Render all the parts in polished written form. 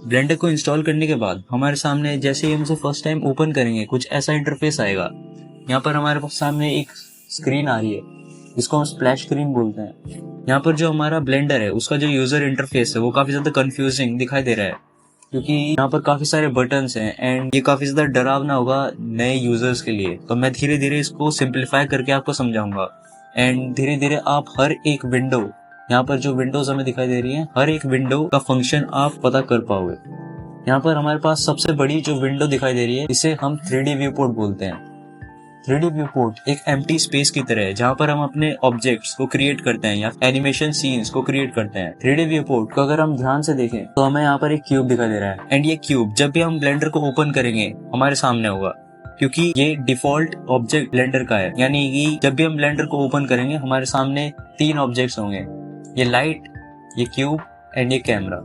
Blender को install करने के बाद हमारे सामने जैसे ही हम उसे फर्स्ट टाइम ओपन करेंगे कुछ ऐसा इंटरफेस आएगा। यहाँ पर हमारे पास सामने एक स्क्रीन आ रही है जिसको हम स्प्लैश स्क्रीन बोलते हैं। यहाँ पर जो हमारा ब्लेंडर है उसका जो यूजर इंटरफेस है वो काफी ज्यादा कंफ्यूजिंग दिखाई दे रहा है, क्योंकि यहाँ पर काफी सारे बटन्स हैं एंड ये काफी ज्यादा डरावना होगा नए यूजर्स के लिए। तो मैं धीरे धीरे इसको सिंप्लीफाई करके आपको समझाऊंगा एंड धीरे धीरे आप हर एक विंडो, यहाँ पर जो विंडोज हमें दिखाई दे रही है, हर एक विंडो का फंक्शन आप पता कर पाओगे। यहाँ पर हमारे पास सबसे बड़ी जो विंडो दिखाई दे रही है इसे हम 3D व्यू पोर्ट बोलते हैं। 3D व्यू पोर्ट एक एम्प्टी स्पेस की तरह है जहाँ पर हम अपने ऑब्जेक्ट्स को क्रिएट करते हैं या एनिमेशन सीन्स को क्रिएट करते हैं। 3D व्यू पोर्ट को अगर हम ध्यान से देखें तो हमें यहाँ पर एक क्यूब दिखाई दे रहा है एंड ये क्यूब जब भी हम ब्लेंडर को ओपन करेंगे हमारे सामने होगा, क्योंकि ये डिफॉल्ट ऑब्जेक्ट ब्लेंडर का है। यानी कि जब भी हम ब्लेंडर को ओपन करेंगे हमारे सामने 3 ऑब्जेक्ट्स होंगे, ये लाइट, ये क्यूब एंड ये कैमरा।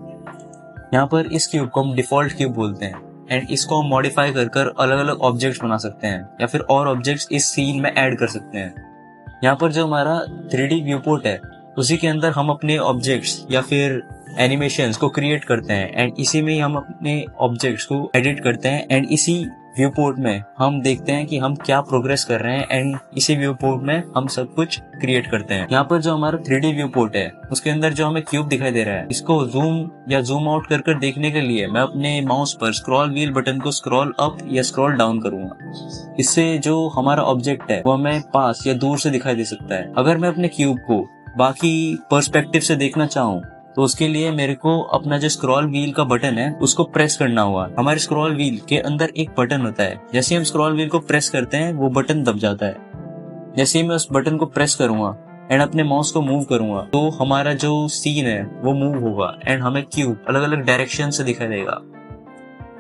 यहाँ पर इस क्यूब को हम डिफॉल्ट क्यूब बोलते हैं एंड इसको हम मॉडिफाई कर अलग अलग ऑब्जेक्ट्स बना सकते हैं या फिर और ऑब्जेक्ट्स इस सीन में ऐड कर सकते हैं। यहाँ पर जो हमारा 3D व्यू पोर्ट है उसी के अंदर हम अपने ऑब्जेक्ट्स या फिर एनिमेशंस को क्रिएट करते हैं एंड इसी में ही हम अपने ऑब्जेक्ट्स को एडिट करते हैं एंड इसी व्यू पोर्ट में हम देखते हैं कि हम क्या प्रोग्रेस कर रहे हैं एंड इसी व्यू पोर्ट में हम सब कुछ क्रिएट करते हैं। यहाँ पर जो हमारा 3D व्यू पोर्ट है उसके अंदर जो हमें क्यूब दिखाई दे रहा है इसको जूम या जूम आउट कर देखने के लिए मैं अपने माउस पर स्क्रॉल व्हील बटन को स्क्रॉल अप या स्क्रॉल डाउन करूंगा। इससे जो हमारा ऑब्जेक्ट है वो हमें पास या दूर से दिखाई दे सकता है। अगर मैं अपने क्यूब को बाकी पर्सपेक्टिव से देखना चाहूँ तो उसके लिए मेरे को अपना जो स्क्रॉल व्हील का बटन है उसको प्रेस करना होगा। हमारे स्क्रॉल व्हील के अंदर एक बटन होता है, जैसे हम स्क्रॉल व्हील को प्रेस करते हैं वो बटन दब जाता है। जैसे ही मैं उस बटन को प्रेस करूंगा एंड अपने माउस को मूव करूंगा तो हमारा जो सीन है वो मूव होगा एंड हमें क्यूब अलग अलग डायरेक्शन से दिखाई देगा।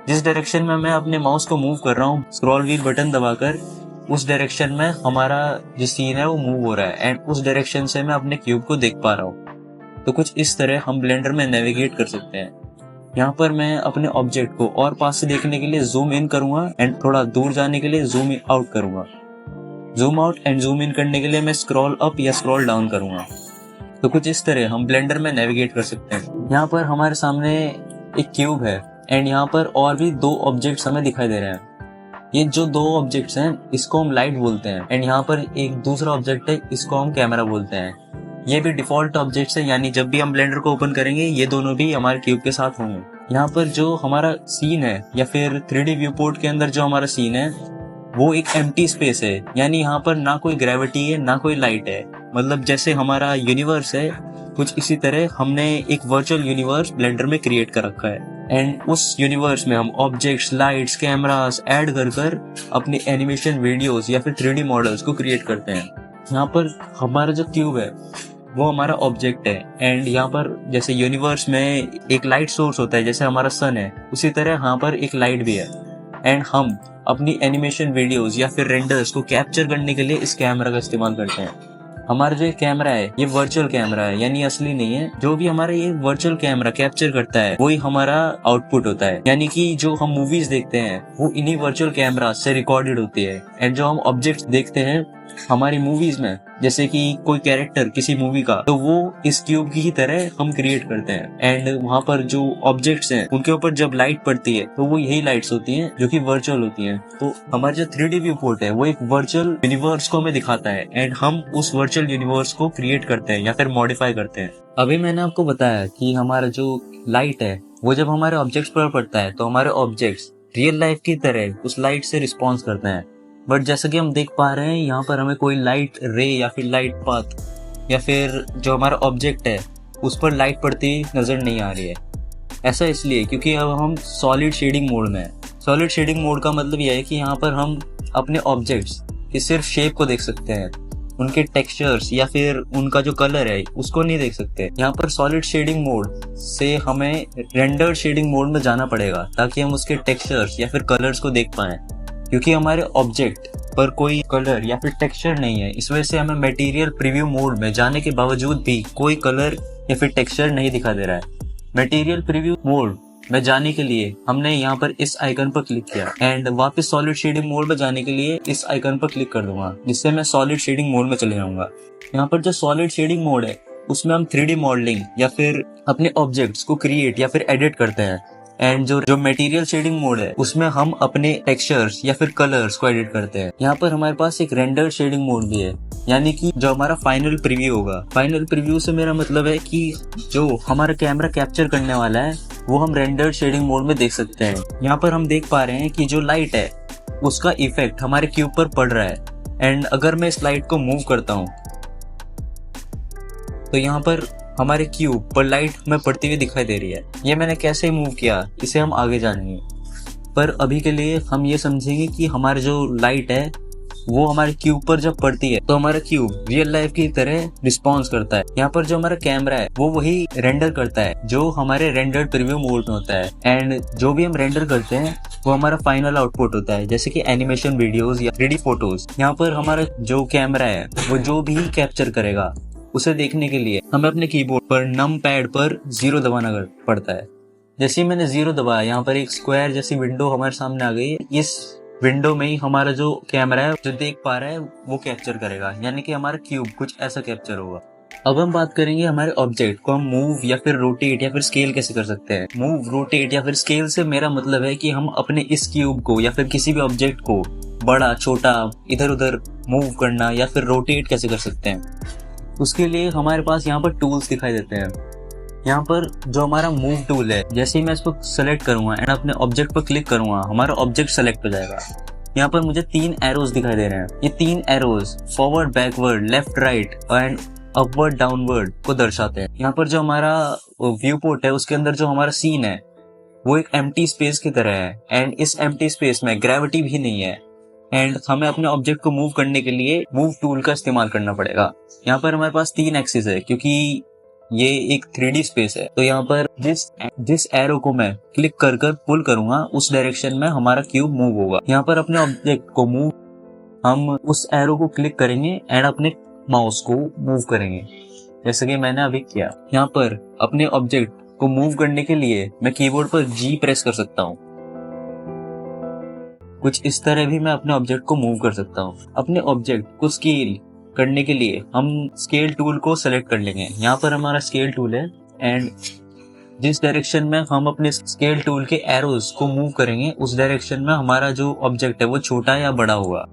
जिस डायरेक्शन में मैं अपने माउस को मूव कर रहा हूँ स्क्रॉल व्हील बटन दबाकर, उस डायरेक्शन में हमारा जो सीन है वो मूव हो रहा है एंड उस डायरेक्शन से मैं अपने क्यूब को देख पा रहा हूँ। तो कुछ इस तरह हम ब्लेंडर में नेविगेट कर सकते हैं। यहाँ पर मैं अपने ऑब्जेक्ट को और पास से देखने के लिए जूम इन करूंगा एंड थोड़ा दूर जाने के लिए जूम आउट करूंगा। Zoom out and zoom in करने के लिए मैं स्क्रॉल अप या स्क्रॉल डाउन करूंगा। तो कुछ इस तरह हम ब्लेंडर में नेविगेट कर सकते हैं। यहाँ पर हमारे सामने एक क्यूब है एंड यहाँ पर और भी 2 ऑब्जेक्ट्स हमें दिखाई दे रहे हैं। ये जो 2 ऑब्जेक्ट्स हैं इसको हम लाइट बोलते हैं एंड यहाँ पर एक दूसरा ऑब्जेक्ट है इसको हम कैमरा बोलते हैं। ये भी डिफॉल्ट ऑब्जेक्ट्स है, यानी जब भी हम ब्लेंडर को ओपन करेंगे ये दोनों भी हमारे क्यूब के साथ होंगे। यहाँ पर जो हमारा सीन है या फिर 3D व्यू पोर्ट के अंदर जो हमारा सीन है वो एक एम्प्टी स्पेस है, यानी यहाँ पर ना कोई ग्रेविटी है ना कोई लाइट है। मतलब जैसे हमारा यूनिवर्स है कुछ इसी तरह हमने एक वर्चुअल यूनिवर्स ब्लेंडर में क्रिएट कर रखा है एंड उस यूनिवर्स में हम ऑब्जेक्ट्स, लाइट्स, कैमरास ऐड कर अपनी एनिमेशन वीडियोस या फिर 3D मॉडल्स को क्रिएट करते हैं। यहाँ पर हमारा जो क्यूब है वो हमारा ऑब्जेक्ट है एंड यहाँ पर जैसे यूनिवर्स में एक लाइट सोर्स होता है जैसे हमारा सन है, उसी तरह यहाँ पर एक लाइट भी है एंड हम अपनी एनिमेशन वीडियोस या फिर रेंडर्स को कैप्चर करने के लिए इस कैमरा का इस्तेमाल करते हैं। हमारा जो कैमरा है ये वर्चुअल कैमरा है, यानी असली नहीं है। जो भी हमारा ये वर्चुअल कैमरा कैप्चर करता है वही हमारा आउटपुट होता है, यानी कि जो हम मूवीज देखते हैं वो इन्हीं वर्चुअल कैमरा से रिकॉर्डेड होती है एंड जो हम ऑब्जेक्ट्स देखते हैं हमारी मूवीज में, जैसे कि कोई कैरेक्टर किसी मूवी का, तो वो इस क्यूब की ही तरह हम क्रिएट करते हैं एंड वहाँ पर जो ऑब्जेक्ट्स हैं उनके ऊपर जब लाइट पड़ती है तो वो यही लाइट्स होती हैं जो कि वर्चुअल होती हैं। तो हमारा जो 3D व्यू पोर्ट है वो एक वर्चुअल यूनिवर्स को हमें दिखाता है एंड हम उस वर्चुअल यूनिवर्स को क्रिएट करते हैं या फिर मॉडिफाई करते हैं। अभी मैंने आपको बताया कि हमारा जो लाइट है वो जब हमारे ऑब्जेक्ट्स पर पड़ता है तो हमारे ऑब्जेक्ट्स रियल लाइफ की तरह उस लाइट से रिस्पॉन्स करते हैं। बट जैसा कि हम देख पा रहे हैं यहाँ पर हमें कोई लाइट रे या फिर लाइट पाथ या फिर जो हमारा ऑब्जेक्ट है उस पर लाइट पड़ती नजर नहीं आ रही है। ऐसा इसलिए क्योंकि अब हम सॉलिड शेडिंग मोड में है। सॉलिड शेडिंग मोड का मतलब यह है कि यहाँ पर हम अपने ऑब्जेक्ट्स की सिर्फ शेप को देख सकते हैं, उनके टेक्सचर्स या फिर उनका जो कलर है उसको नहीं देख सकते। यहाँ पर सॉलिड शेडिंग मोड से हमें रेंडर्ड शेडिंग मोड में जाना पड़ेगा ताकि हम उसके टेक्सचर्स या फिर कलर्स को देख पाएं, क्योंकि हमारे ऑब्जेक्ट पर कोई कलर या फिर टेक्सचर नहीं है। इस वजह से हमें मटेरियल प्रीव्यू मोड में जाने के बावजूद भी कोई कलर या फिर टेक्सचर नहीं दिखा दे रहा है। मटेरियल प्रीव्यू मोड में जाने के लिए हमने यहाँ पर इस आइकन पर क्लिक किया एंड वापस सॉलिड शेडिंग मोड में जाने के लिए इस आइकन पर क्लिक कर दूंगा, जिससे मैं सॉलिड शेडिंग मोड में चले जाऊंगा। यहाँ पर जो सॉलिड शेडिंग मोड है उसमें हम 3D मॉडलिंग या फिर अपने ऑब्जेक्ट्स को क्रिएट या फिर एडिट करते हैं। एंड जो जो मटेरियल शेडिंग मोड है उसमें हम अपने टेक्सचर्स या फिर कलर्स को एडिट करते हैं। यहाँ पर हमारे पास एक रेंडर शेडिंग मोड भी है, यानी कि जो हमारा फाइनल प्रीव्यू होगा। फाइनल प्रीव्यू से मेरा मतलब है कि जो हमारा कैमरा कैप्चर करने वाला है वो हम रेंडर शेडिंग मोड में देख सकते हैं। यहाँ पर हम देख पा रहे हैं कि जो लाइट है उसका इफेक्ट हमारे क्यूब पर पड़ रहा है। एंड अगर मैं इस लाइट को मूव करता हूँ तो यहाँ पर हमारे क्यूब पर लाइट में पड़ती हुई दिखाई दे रही है। ये मैंने कैसे मूव किया इसे हम आगे जानेंगे, पर अभी के लिए हम ये समझेंगे कि हमारी जो लाइट है वो हमारे क्यूब पर जब पड़ती है तो हमारा क्यूब रियल लाइफ की तरह रिस्पॉन्स करता है। यहाँ पर जो हमारा कैमरा है वो वही रेंडर करता है जो हमारे रेंडर प्रीव्यू मोड में होता है। एंड जो भी हम रेंडर करते हैं वो हमारा फाइनल आउटपुट होता है, जैसे कि एनिमेशन वीडियोस या 3D फोटोज। यहाँ पर हमारा जो कैमरा है वो जो भी कैप्चर करेगा उसे देखने के लिए हमें अपने कीबोर्ड पर नम पैड पर 0 दबाना पड़ता है। जैसे ही मैंने 0 दबाया, यहाँ पर एक स्क्वायर जैसी विंडो हमारे सामने आ गई है। इस विंडो में ही हमारा जो कैमरा है जो देख पा रहा है वो कैप्चर करेगा, यानी कि हमारा क्यूब कुछ ऐसा कैप्चर होगा। अब हम बात करेंगे हमारे ऑब्जेक्ट को हम मूव या फिर रोटेट या फिर स्केल कैसे कर सकते हैं। मूव, रोटेट या फिर स्केल से मेरा मतलब है कि हम अपने इस क्यूब को या फिर किसी भी ऑब्जेक्ट को बड़ा छोटा इधर उधर मूव करना या फिर रोटेट कैसे कर सकते हैं। उसके लिए हमारे पास यहाँ पर टूल्स दिखाई देते हैं। यहाँ पर जो हमारा मूव टूल है, जैसे ही मैं इसको सेलेक्ट करूंगा एंड अपने ऑब्जेक्ट पर क्लिक करूंगा हमारा ऑब्जेक्ट सेलेक्ट हो जाएगा। यहाँ पर मुझे 3 एरोज दिखाई दे रहे हैं। ये 3 arrows forward, backward, left, right and upward, downward को दर्शाते हैं। यहाँ पर जो हमारा व्यू पोर्ट है उसके अंदर जो हमारा सीन है वो एक एम्प्टी स्पेस की तरह है। एंड इस एम्प्टी स्पेस में ग्रेविटी भी नहीं है। एंड हमें अपने ऑब्जेक्ट को मूव करने के लिए मूव टूल का इस्तेमाल करना पड़ेगा। यहाँ पर हमारे पास 3 एक्सिस है क्योंकि ये एक 3D स्पेस है। तो यहाँ पर जिस एरो को मैं क्लिक कर पुल करूंगा उस डायरेक्शन में हमारा क्यूब मूव होगा। यहाँ पर अपने ऑब्जेक्ट को मूव हम उस एरो को क्लिक करेंगे एंड अपने माउस को मूव करेंगे, जैसे कि मैंने अभी किया। यहाँ पर अपने ऑब्जेक्ट को मूव करने के लिए मैं कीबोर्ड पर G प्रेस कर सकता हूँ। कुछ इस तरह भी मैं अपने ऑब्जेक्ट को मूव कर सकता हूँ। अपने ऑब्जेक्ट को स्केल करने के लिए हम स्केल टूल को सेलेक्ट कर लेंगे। यहाँ पर हमारा स्केल टूल है एंड जिस डायरेक्शन में हम अपने स्केल टूल के एरोज को मूव करेंगे उस डायरेक्शन में हमारा जो ऑब्जेक्ट है वो छोटा या बड़ा होगा।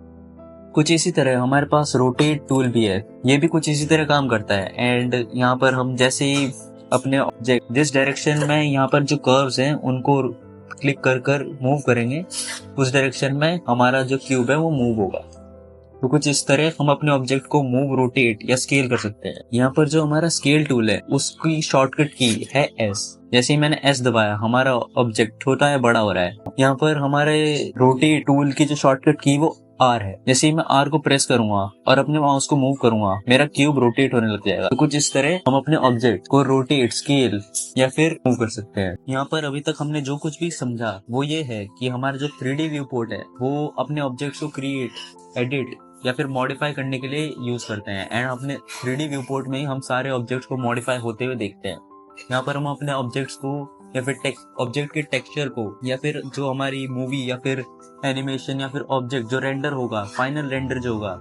कुछ इसी तरह हमारे पास रोटेट टूल भी है, ये भी कुछ इसी तरह काम करता है। एंड यहाँ पर हम जैसे ही अपने ऑब्जेक्ट जिस डायरेक्शन में यहाँ पर जो कर्व्स हैं उनको क्लिक कर मूव करेंगे उस डायरेक्शन में हमारा जो क्यूब है वो मूव होगा। तो कुछ इस तरह हम अपने ऑब्जेक्ट को मूव, रोटेट या स्केल कर सकते हैं। यहाँ पर जो हमारा स्केल टूल है उसकी शॉर्टकट की है S। जैसे ही मैंने S दबाया हमारा ऑब्जेक्ट छोटा या बड़ा हो रहा है। यहाँ पर हमारे रोटेट टूल की जो शॉर्टकट की वो R है। जैसे ही मैं R को प्रेस करूंगा और अपने माउस को मूव करूंगा मेरा क्यूब रोटेट होने लग जाएगा। तो कुछ इस तरह हम अपने ऑब्जेक्ट को रोटेट, स्केल या फिर मूव कर सकते हैं। यहाँ पर अभी तक हमने जो कुछ भी समझा वो ये है कि हमारा जो 3D व्यू पोर्ट है वो अपने ऑब्जेक्ट्स को क्रिएट, एडिट या फिर मॉडिफाई करने के लिए यूज करते हैं। एंड अपने 3D व्यू पोर्ट में ही हम सारे ऑब्जेक्ट्स को मॉडिफाई होते हुए देखते हैं। यहाँ पर हम अपने ऑब्जेक्ट्स को या फिर ऑब्जेक्ट के टेक्सचर को या फिर जो हमारी मूवी या फिर एनिमेशन या फिर ऑब्जेक्ट जो रेंडर होगा, फाइनल रेंडर जो होगा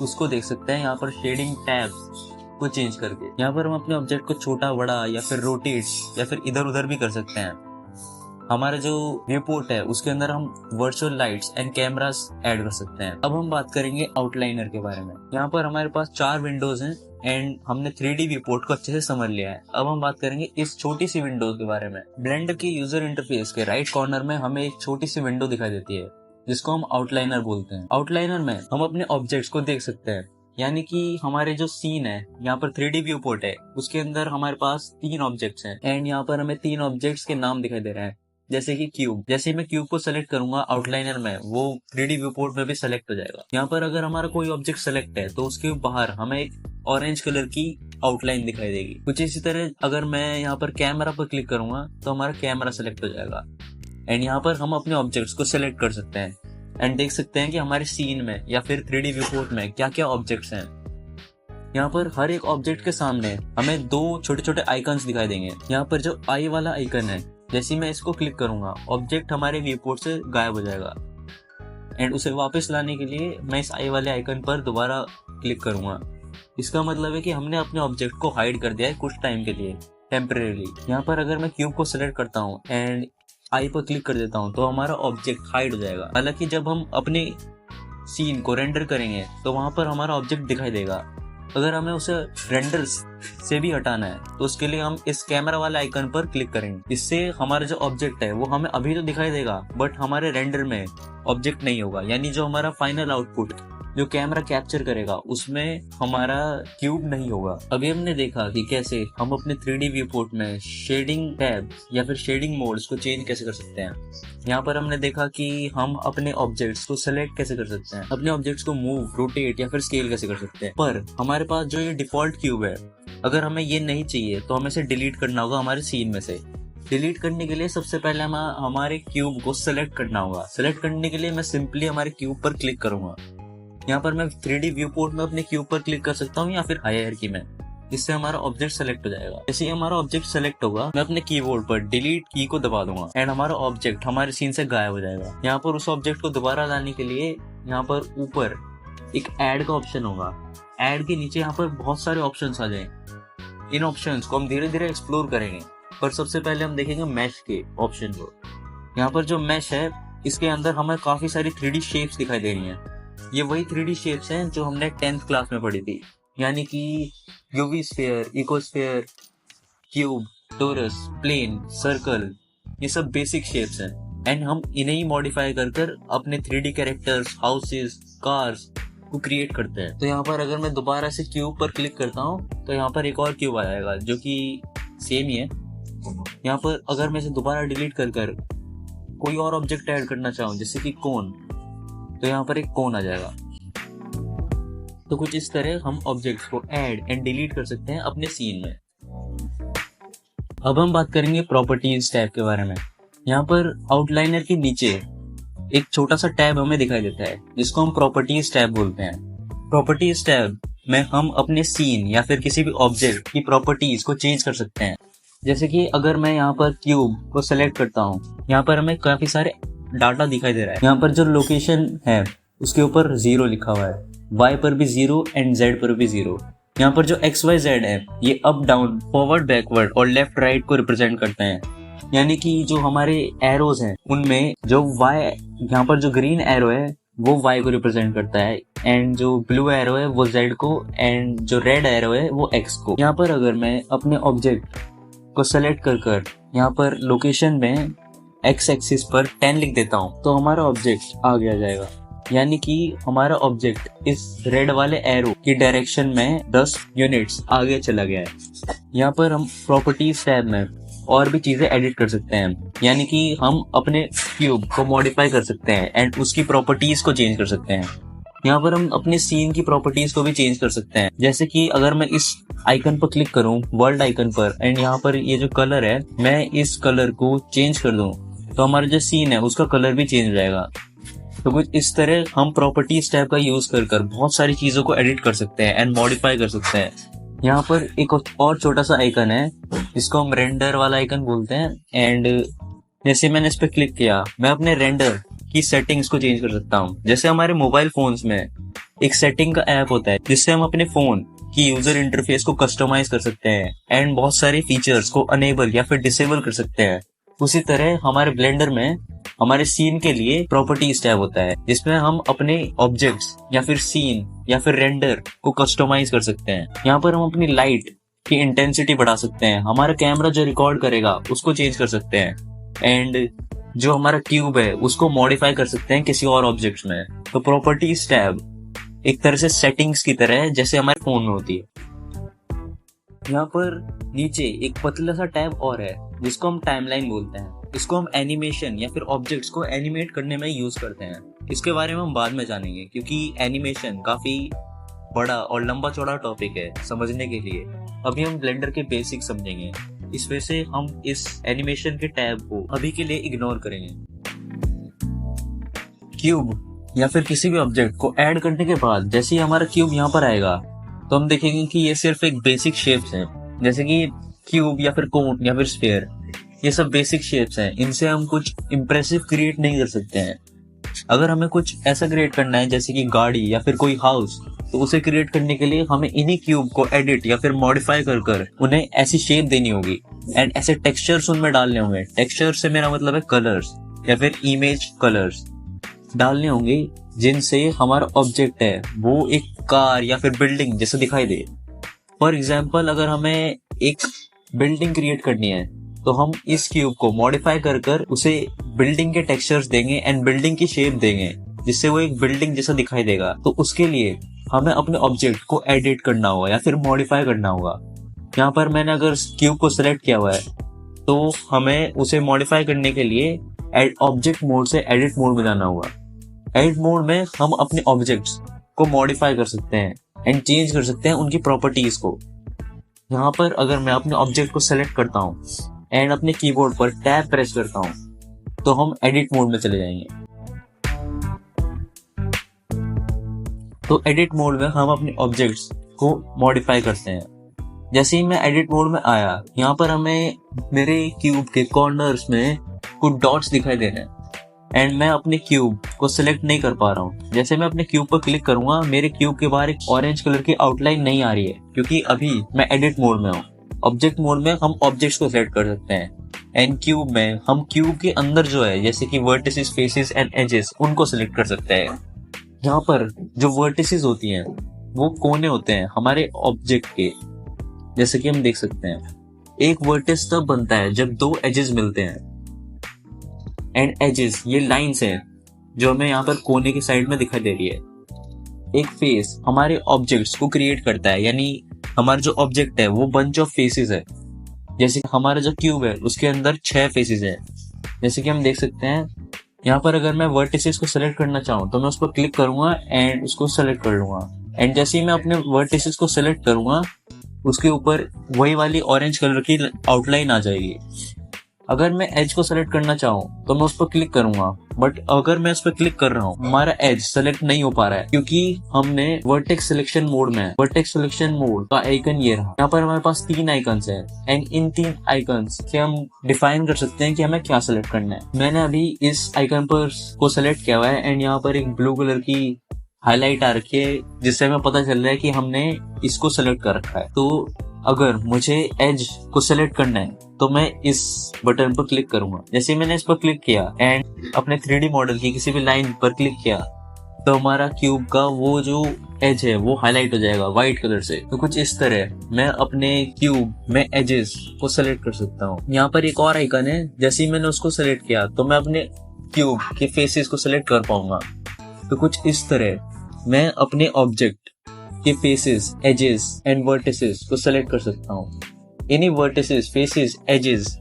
उसको देख सकते हैं। यहाँ पर शेडिंग टैब्स को चेंज करके यहाँ पर हम अपने ऑब्जेक्ट को छोटा, बड़ा या फिर रोटेट या फिर इधर उधर भी कर सकते हैं। हमारा जो व्यू पोर्ट है उसके अंदर हम virtual lights and cameras add कर सकते हैं। अब हम बात करेंगे आउटलाइनर के बारे में। यहाँ पर हमारे पास 4 विंडोज हैं एंड हमने 3D व्यू पोर्ट को अच्छे से समझ लिया है। अब हम बात करेंगे इस छोटी सी विंडोज के बारे में। ब्लेंडर की यूजर इंटरफेस के राइट कॉर्नर में हमें एक छोटी सी विंडो दिखाई देती है जिसको हम आउटलाइनर बोलते हैं। आउटलाइनर में हम अपने ऑब्जेक्ट्स को देख सकते हैं, यानी कि हमारे जो सीन है यहाँ पर 3D व्यू पोर्ट है उसके अंदर हमारे पास 3 ऑब्जेक्ट्स हैं एंड यहाँ पर हमें 3 ऑब्जेक्ट्स के नाम दिखाई दे रहे हैं, जैसे कि क्यूब। जैसे मैं क्यूब को सेलेक्ट करूंगा आउटलाइनर में वो 3D व्यू पोर्ट में भी सेलेक्ट हो जाएगा। यहाँ पर अगर हमारा कोई ऑब्जेक्ट सेलेक्ट है तो उसके बाहर हमें एक ऑरेंज कलर की आउटलाइन दिखाई देगी। कुछ इसी तरह अगर मैं यहाँ पर कैमरा पर क्लिक करूंगा तो हमारा कैमरा सेलेक्ट हो जाएगा। एंड यहाँ पर हम अपने ऑब्जेक्ट्स को सेलेक्ट कर सकते हैं एंड देख सकते हैं कि हमारे सीन में या फिर 3D व्यू पोर्ट में क्या क्या ऑब्जेक्ट्स हैं। यहाँ पर हर एक ऑब्जेक्ट के सामने हमें 2 छोटे छोटे आइकन्स दिखाई देंगे। यहाँ पर जो आई वाला आइकन है, जैसे मैं इसको क्लिक करूंगा ऑब्जेक्ट हमारे व्यू पोर्ट से गायब हो जाएगा एंड उसे वापस लाने के लिए मैं इस आई वाले आइकन पर दोबारा क्लिक करूंगा। इसका मतलब है कि हमने अपने ऑब्जेक्ट को हाइड कर दिया है कुछ टाइम के लिए, टेम्परेरी। यहाँ पर अगर मैं क्यूब को सिलेक्ट करता हूँ एंड आई पर क्लिक कर देता हूँ तो हमारा ऑब्जेक्ट हाइड हो जाएगा। हालांकि जब हम अपने सीन को रेंडर करेंगे तो वहां पर हमारा ऑब्जेक्ट दिखाई देगा। अगर हमें उसे रेंडर से भी हटाना है तो उसके लिए हम इस कैमरा वाले आइकन पर क्लिक करेंगे। इससे हमारा जो ऑब्जेक्ट है वो हमें अभी तो दिखाई देगा बट हमारे रेंडर में ऑब्जेक्ट नहीं होगा, यानी जो हमारा फाइनल आउटपुट जो कैमरा कैप्चर करेगा उसमें हमारा क्यूब नहीं होगा। अभी हमने देखा कि कैसे हम अपने 3D व्यू पोर्ट में शेडिंग टैब या फिर शेडिंग मोड्स को चेंज कैसे कर सकते हैं। यहाँ पर हमने देखा कि हम अपने ऑब्जेक्ट्स को सेलेक्ट कैसे कर सकते हैं, अपने ऑब्जेक्ट्स को मूव, रोटेट या फिर स्केल कैसे कर सकते हैं। पर हमारे पास जो ये डिफॉल्ट क्यूब है, अगर हमें ये नहीं चाहिए तो हमें इसे डिलीट करना होगा हमारे सीन में से। डिलीट करने के लिए सबसे पहले हमारे क्यूब को सेलेक्ट करना होगा। सेलेक्ट करने के लिए मैं सिंपली हमारे क्यूब पर क्लिक करूंगा। यहाँ पर मैं 3D व्यू पोर्ट में अपने क्यूब पर क्लिक कर सकता हूँ या फिर हायरार्की में, इससे हमारा ऑब्जेक्ट सेलेक्ट हो जाएगा। जैसे ही हमारा ऑब्जेक्ट सेलेक्ट होगा मैं अपने कीबोर्ड पर डिलीट की को दबा दूंगा एंड हमारा ऑब्जेक्ट हमारे सीन से गायब हो जाएगा। यहाँ पर उस ऑब्जेक्ट को दोबारा लाने के लिए यहाँ पर ऊपर एक ऐड का ऑप्शन होगा। ऐड के नीचे यहाँ पर बहुत सारे ऑप्शन आ जाए। इन ऑप्शन को हम धीरे धीरे एक्सप्लोर करेंगे, पर सबसे पहले हम देखेंगे मैश के ऑप्शन को। यहाँ पर जो मैश है इसके अंदर हमें काफी सारी 3D शेप्स दिखाई दे रही हैं। ये वही 3D शेप्स हैं जो हमने 10th क्लास में पढ़ी थी, यानी कि UV sphere, icosphere, cube, torus, plane, circle, ये सब बेसिक शेप्स हैं एंड हम इन्हें ही मॉडिफाई कर अपने 3D कैरेक्टर्स, हाउसेस, कार्स को क्रिएट करते हैं। तो यहाँ पर अगर मैं दोबारा से क्यूब पर क्लिक करता हूँ तो यहाँ पर एक और क्यूब आ जाएगा जो कि सेम ही है। यहाँ पर अगर मैं इसे दोबारा डिलीट कर कोई और ऑब्जेक्ट ऐड करना चाहूँ जैसे कि कोन, तो यहाँ पर एक कोन आ जाएगा। तो कुछ इस तरह हम ऑब्जेक्ट्स को ऐड एंड डिलीट कर सकते हैं अपने सीन में। अब हम बात करेंगे प्रॉपर्टीज टैब के बारे में। यहाँ पर आउटलाइनर के नीचे एक छोटा सा टैब हमें दिखाई देता है जिसको हम प्रॉपर्टीज टैब बोलते हैं। प्रॉपर्टीज टैब में हम अपने सीन या फिर किसी भी ऑब्जेक्ट की प्रॉपर्टीज को चेंज कर सकते हैं। जैसे कि अगर मैं यहाँ पर क्यूब को सेलेक्ट करता हूँ, यहाँ पर हमें काफी सारे डाटा दिखाई दे रहा है। यहाँ पर जो लोकेशन है उसके ऊपर 0 लिखा हुआ है, y पर भी 0 एंड z पर भी 0। यहाँ पर जो XYZ है ये अप डाउन, फॉरवर्ड बैकवर्ड और लेफ्ट राइट को रिप्रेजेंट करते हैं। यानी कि जो हमारे एरोज हैं उनमें जो y, यहाँ पर जो ग्रीन एरो है वो y को रिप्रेजेंट करता है एंड जो ब्लू एरो है वो z को एंड जो रेड एरो है वो x को। यहाँ पर अगर मैं अपने ऑब्जेक्ट को सेलेक्ट कर यहाँ पर लोकेशन में x एक्सिस पर 10 लिख देता हूँ तो हमारा ऑब्जेक्ट आगे आ जाएगा। यानी कि हमारा ऑब्जेक्ट इस रेड वाले एरो की डायरेक्शन में 10 यूनिट्स आगे चला गया है। यहाँ पर हम प्रॉपर्टीज टैब में और भी चीजें एडिट कर सकते हैं, यानी कि हम अपने क्यूब को मॉडिफाई कर सकते हैं एंड उसकी प्रॉपर्टीज को चेंज कर सकते हैं। यहाँ पर हम अपने सीन की प्रॉपर्टीज को भी चेंज कर सकते हैं। जैसे कि अगर मैं इस आइकन पर क्लिक करूँ, वर्ल्ड आइकन पर, एंड यहाँ पर ये जो कलर है मैं इस कलर को चेंज कर दूं तो हमारा जो सीन है उसका कलर भी चेंज हो जाएगा। तो कुछ इस तरह हम प्रॉपर्टीज टैब का यूज कर बहुत सारी चीजों को एडिट कर सकते हैं एंड मॉडिफाई कर सकते हैं। यहाँ पर एक और छोटा सा आइकन है जिसको हम रेंडर वाला आइकन बोलते हैं एंड जैसे मैंने इस पर क्लिक किया मैं अपने रेंडर की सेटिंग्स को चेंज कर सकता हूँ। जैसे हमारे मोबाइल फोन्स में एक सेटिंग का ऐप होता है जिससे हम अपने फोन की यूजर इंटरफेस को कस्टमाइज कर सकते हैं एंड बहुत सारे फीचर्स को अनेबल या फिर डिसेबल कर सकते हैं। उसी तरह हमारे ब्लेंडर में हमारे सीन के लिए प्रॉपर्टीज टैब होता है जिसमें हम अपने ऑब्जेक्ट्स या फिर सीन या फिर रेंडर को कस्टमाइज कर सकते हैं। यहाँ पर हम अपनी लाइट की इंटेंसिटी बढ़ा सकते हैं, हमारा कैमरा जो रिकॉर्ड करेगा उसको चेंज कर सकते हैं एंड जो हमारा क्यूब है उसको मॉडिफाई कर सकते हैं किसी और ऑब्जेक्ट्स में। तो प्रॉपर्टीज टैब एक तरह से सेटिंग्स की तरह है जैसे हमारे फोन में होती है। यहाँ पर नीचे एक पतला सा टैब और है जिसको हम टाइमलाइन बोलते हैं। इसको हम एनिमेशन या फिर ऑब्जेक्ट्स को एनिमेट करने में यूज करते हैं। इसके बारे में हम बाद में जानेंगे क्योंकि एनिमेशन काफी बड़ा और लंबा चौड़ा टॉपिक है समझने के लिए। अभी हम ब्लेंडर के बेसिक समझेंगे, इस वजह से हम इस एनिमेशन के टैब को अभी के लिए इग्नोर करेंगे। क्यूब या फिर किसी भी ऑब्जेक्ट को ऐड करने के बाद जैसे ही हमारा क्यूब यहाँ पर आएगा तो हम देखेंगे कि ये सिर्फ एक बेसिक शेप्स है, जैसे कि क्यूब या फिर कोन या फिर स्फीयर, ये सब बेसिक शेप्स हैं। इनसे हम कुछ इम्प्रेसिव क्रिएट नहीं कर सकते हैं। अगर हमें कुछ ऐसा क्रिएट करना है जैसे कि गाड़ी या फिर कोई हाउस, तो उसे क्रिएट करने के लिए हमें इन्हीं क्यूब को एडिट या फिर मॉडिफाई कर उन्हें ऐसी शेप देनी होगी एंड ऐसे टेक्सचर्स उनमें डालने होंगे। टेक्सचर से मेरा मतलब है कलर्स या फिर इमेज कलर्स डालने होंगे, जिनसे हमारा ऑब्जेक्ट है वो एक कार या फिर बिल्डिंग जैसे दिखाई दे। फॉर एग्जाम्पल, अगर हमें एक बिल्डिंग क्रिएट करनी है तो हम इस क्यूब को मॉडिफाई कर कर उसे बिल्डिंग के टेक्सचर्स देंगे एंड बिल्डिंग की शेप देंगे, जिससे वो एक बिल्डिंग जैसा दिखाई देगा। तो उसके लिए हमें अपने ऑब्जेक्ट को एडिट करना होगा या फिर मॉडिफाई करना होगा। यहाँ पर मैंने अगर क्यूब को सिलेक्ट किया हुआ है तो हमें उसे मॉडिफाई करने के लिए ऑब्जेक्ट मोड से एडिट मोड में जाना होगा। एडिट मोड में हम अपने ऑब्जेक्ट्स को मॉडिफाई कर सकते हैं एंड चेंज कर सकते हैं उनकी प्रॉपर्टीज को। यहाँ पर अगर मैं अपने ऑब्जेक्ट को सेलेक्ट करता हूँ एंड अपने कीबोर्ड पर टैब प्रेस करता हूँ तो हम एडिट मोड में चले जाएंगे। तो एडिट मोड में हम अपने ऑब्जेक्ट्स को मॉडिफाई करते हैं। जैसे ही मैं एडिट मोड में आया, यहाँ पर हमें मेरे क्यूब के कॉर्नर्स में कुछ डॉट्स दिखाई दे रहे हैं एंड मैं अपने क्यूब को सिलेक्ट नहीं कर पा रहा हूँ। जैसे मैं अपने क्यूब पर क्लिक करूंगा, मेरे क्यूब के बाहर एक ऑरेंज कलर की आउटलाइन नहीं आ रही है, क्योंकि अभी मैं एडिट मोड में हूँ। ऑब्जेक्ट मोड में हम ऑब्जेक्ट्स को सिलेक्ट कर सकते हैं एंड क्यूब में हम क्यूब के अंदर जो है जैसे कि वर्टिसेस, फेसेस एंड एजेस उनको सिलेक्ट कर सकते हैं। यहाँ पर जो वर्टिसेस होती हैं वो कोने होते हैं हमारे ऑब्जेक्ट के, जैसे कि हम देख सकते हैं। एक वर्टिस तब बनता है जब दो एजेस मिलते हैं एंड एजेस ये लाइंस हैं जो हमें यहाँ पर कोने की साइड में दिखाई दे रही है। एक फेस हमारे ऑब्जेक्ट्स को क्रिएट करता है, यानी हमारा जो ऑब्जेक्ट है वो बंच ऑफ फेसेस है। जैसे कि हमारा जो क्यूब है उसके अंदर 6 फेसेस है, जैसे कि हम देख सकते हैं। यहाँ पर अगर मैं वर्टिसेस को सिलेक्ट करना चाहूँ तो मैं उस पर क्लिक करूंगा एंड उसको सेलेक्ट कर लूंगा एंड जैसे ही मैं अपने वर्टिसेस को सिलेक्ट करूंगा उसके ऊपर वही वाली ऑरेंज कलर की आउटलाइन आ जाएगी। अगर मैं एज को सेलेक्ट करना चाहूँ तो मैं उस पर क्लिक करूंगा, बट अगर मैं उस पर क्लिक कर रहा हूँ हमारा एज सेलेक्ट नहीं हो पा रहा है, क्योंकि हमने वर्टेक्स सिलेक्शन मोड में। वर्टेक्स सिलेक्शन मोड का आइकन ये रहा। यहाँ पर हमारे पास 3 आइकन्स हैं एंड इन 3 आइकन्स से हम डिफाइन कर सकते हैं कि हमें क्या सेलेक्ट करना है। मैंने अभी इस आइकन पर को सेलेक्ट किया हुआ है एंड यहाँ पर एक ब्लू कलर की हाईलाइट आ रखी है, जिससे हमें पता चल रहा है कि हमने इसको सेलेक्ट कर रखा है। तो अगर मुझे एज को सेलेक्ट करना है तो मैं इस बटन पर क्लिक करूंगा। जैसे मैंने इस पर क्लिक किया एंड अपने 3D मॉडल की किसी भी लाइन पर क्लिक किया तो हमारा क्यूब का वो जो एज है वो हाईलाइट हो जाएगा व्हाइट कलर से। तो कुछ इस तरह मैं अपने क्यूब में एजेस को सेलेक्ट कर सकता हूँ। यहाँ पर एक और आइकन है, जैसे ही मैंने उसको सेलेक्ट किया तो मैं अपने क्यूब के फेसेस को सेलेक्ट कर पाऊंगा। तो कुछ इस तरह मैं अपने ऑब्जेक्ट के फेसेस, एजेस एंड वर्टिसेस को सेलेक्ट कर सकता हूँ। इन्हीं वर्टिसेस, फेसेस, एजेस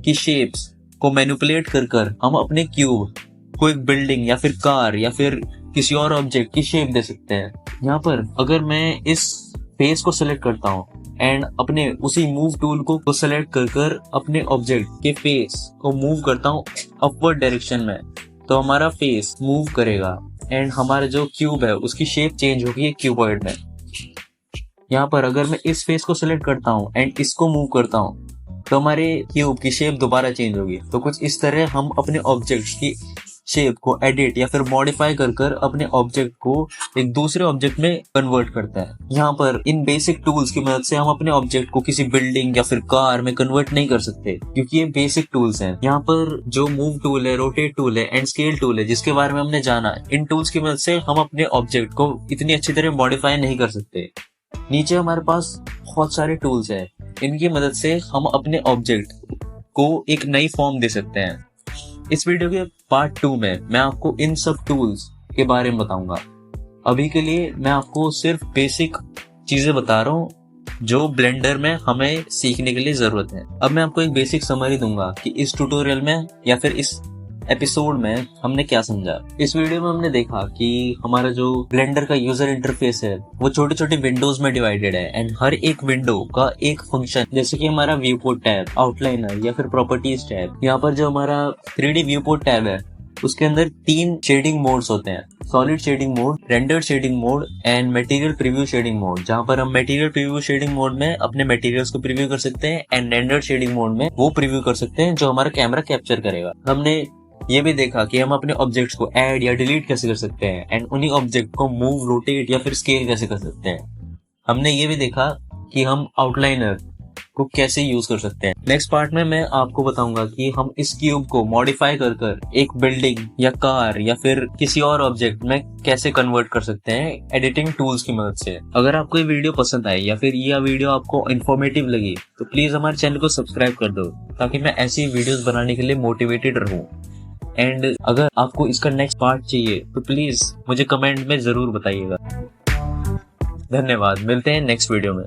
की शेप्स को मैनिपुलेट कर कर हम अपने क्यूब को एक बिल्डिंग या फिर कार या फिर किसी और ऑब्जेक्ट की शेप दे सकते हैं। यहाँ पर अगर मैं इस फेस को सिलेक्ट करता हूँ एंड अपने उसी मूव टूल को सिलेक्ट कर कर अपने ऑब्जेक्ट के फेस को मूव करता हूँ अपवर्ड डायरेक्शन में, तो हमारा फेस मूव करेगा एंड हमारा जो क्यूब है उसकी शेप चेंज होगी क्यूबॉइड में। यहाँ पर अगर मैं इस फेस को सिलेक्ट करता हूँ एंड इसको मूव करता हूँ तो हमारे क्यूब की शेप दोबारा चेंज होगी। तो कुछ इस तरह हम अपने ऑब्जेक्ट्स की शेप को एडिट या फिर मॉडिफाई कर कर अपने ऑब्जेक्ट को एक दूसरे ऑब्जेक्ट में कन्वर्ट करते हैं। यहाँ पर इन बेसिक टूल्स की मदद से हम अपने ऑब्जेक्ट को किसी बिल्डिंग या फिर कार में कन्वर्ट नहीं कर सकते, क्योंकि ये बेसिक टूल्स हैं। यहाँ पर जो मूव टूल है, रोटेट टूल है एंड स्केल टूल है जिसके बारे में हमने जाना, इन टूल्स की मदद से हम अपने ऑब्जेक्ट को इतनी अच्छी तरह मॉडिफाई नहीं कर सकते। नीचे हमारे पास बहुत सारे टूल्स हैं, इनकी मदद से हम अपने ऑब्जेक्ट को एक नई फॉर्म दे सकते हैं। इस वीडियो के पार्ट 2 में मैं आपको इन सब टूल्स के बारे में बताऊंगा। अभी के लिए मैं आपको सिर्फ बेसिक चीजें बता रहा हूँ जो ब्लेंडर में हमें सीखने के लिए जरूरत है। अब मैं आपको एक बेसिक समरी दूंगा कि इस ट्यूटोरियल में या फिर इस एपिसोड में हमने क्या समझा। इस वीडियो में हमने देखा कि हमारा जो ब्लेंडर का यूजर इंटरफेस है वो छोटे छोटे विंडोज में डिवाइडेड है एंड हर एक विंडो का एक फंक्शन, जैसे कि हमारा व्यू पोर्ट टैब, आउटलाइनर या फिर प्रॉपर्टीज टैब। यहाँ पर जो हमारा 3D व्यू पोर्ट टैब है उसके अंदर 3 शेडिंग मोड्स होते हैं, solid shading mode, rendered shading mode and material preview shading mode. जहाँ पर हम मटेरियल प्रीव्यू शेडिंग मोड में अपने मटेरियल्स को प्रीव्यू कर सकते हैं एंड रेंडर्ड शेडिंग मोड में वो प्रीव्यू कर सकते हैं जो हमारा कैमरा कैप्चर करेगा। हमने ये भी देखा कि हम अपने ऑब्जेक्ट्स को ऐड या डिलीट कैसे कर सकते हैं एंड उन्हीं ऑब्जेक्ट को मूव, रोटेट या फिर स्केल कैसे कर सकते हैं। हमने ये भी देखा कि हम आउटलाइनर को कैसे यूज कर सकते हैं। नेक्स्ट पार्ट में मैं आपको बताऊंगा कि हम इस क्यूब को मॉडिफाई कर कर एक बिल्डिंग या कार या फिर किसी और ऑब्जेक्ट में कैसे कन्वर्ट कर सकते हैं एडिटिंग टूल्स की मदद से। अगर आपको ये वीडियो पसंद आई या फिर यह वीडियो आपको इन्फॉर्मेटिव लगी तो प्लीज हमारे चैनल को सब्सक्राइब कर दो, ताकि मैं ऐसी वीडियोस बनाने के लिए मोटिवेटेड रहूं। एंड अगर आपको इसका नेक्स्ट पार्ट चाहिए तो प्लीज मुझे कमेंट में जरूर बताइएगा। धन्यवाद, मिलते हैं नेक्स्ट वीडियो में।